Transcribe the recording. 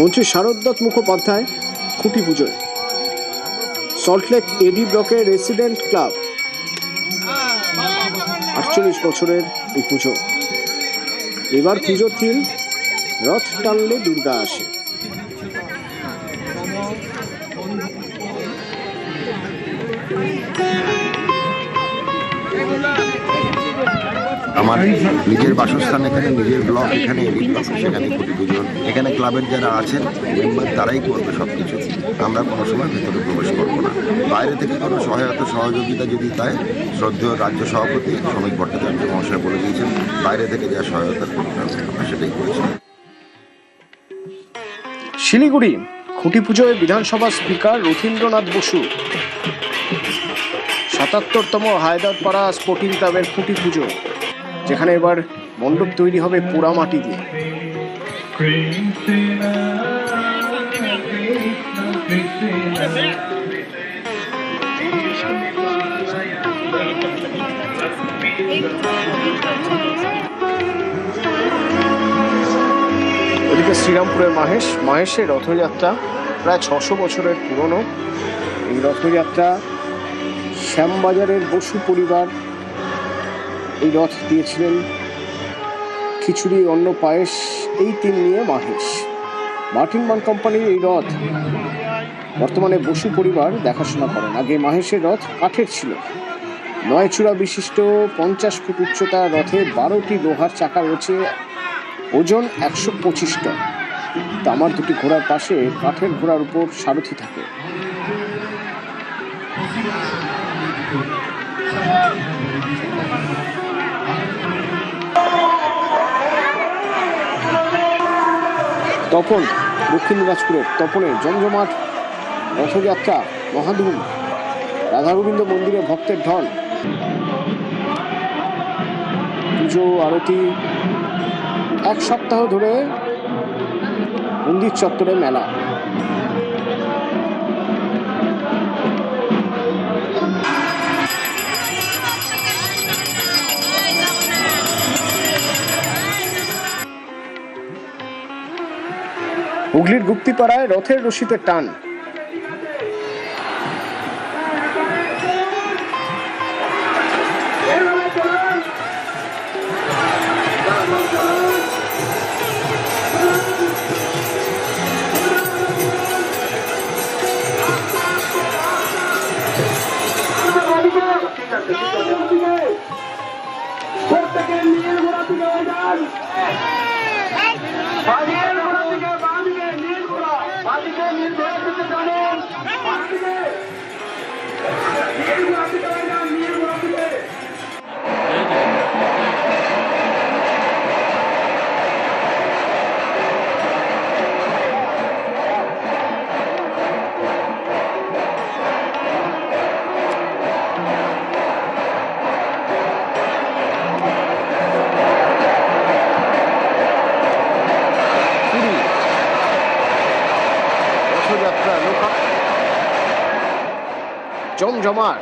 মন্ত্রী শারদত্ত মুখোপাধ্যায় খুঁটি পুজোয়। সল্টলেক এডি ব্লকের রেসিডেন্ট ক্লাব 48 বছরের এই পুজো। এবার পুজোর থিম রথ টানলে দুর্গা আসে। আমার নিজের বাসস্থান এখানে, নিজের ব্লক এখানে, সেখানে খুঁটি পুজো। এখানে ক্লাবের যারা আছেন মেম্বার তারাই করবে সব কিছু। আমরা কোনো সময় ভেতরে প্রবেশ করবো না। বাইরে থেকে কোনো সহায়তা সহযোগিতা যদি তাই শ্রদ্ধেয় রাজ্য সভাপতি শ্রমিক ভট্টাচার্য মহাশয় বলে দিয়েছেন, বাইরে থেকে যা সহায়তা করতে হবে আমরা সেটাই করেছি। শিলিগুড়ি খুঁটি পুজোয় বিধানসভা স্পিকার রথীন্দ্রনাথ বসু। ৭৭তম হায়দারপাড়া স্পোর্টিং ক্লাবের খুঁটি পুজো, যেখানে এবার মণ্ডপ তৈরি হবে পোড়া মাটি দিয়ে। ওদিকে শ্রীরামপুরের মাহেশের রথযাত্রা প্রায় ৬০০ বছরের পুরনো। এই রথযাত্রা শ্যামবাজারের বসু পরিবার এই রথ দিয়েছিলেন খিচুড়ি, অন্ন, পায়েস, এই তিন নিয়ে মাহেশ। মার্টিন মান কোম্পানির এই রথ বর্তমানে বসু পরিবার দেখাশোনা করেন। আগে মাহেশের রথ কাঠের ছিল। ৯ চূড়া বিশিষ্ট ৫০ ফুট উচ্চতা রথে ১২টি লোহার চাকা রয়েছে, ওজন ১২৫ টন। তামার দুটি ঘোড়ার পাশে কাঠের ঘোড়ার উপর সারথি থাকে। তপন, দক্ষিণ দিনাজপুরের তপনের জমজমাট রথযাত্রা মহাধুম। রাধা গোবিন্দ মন্দিরে ভক্তের ঢল। পুজো, আরতি, এক সপ্তাহ ধরে মন্দির চত্বরে মেলা। হুগলির গুপ্তিপাড়ায় রথের রশিতে টান। রথযাত্রা জমজমাট।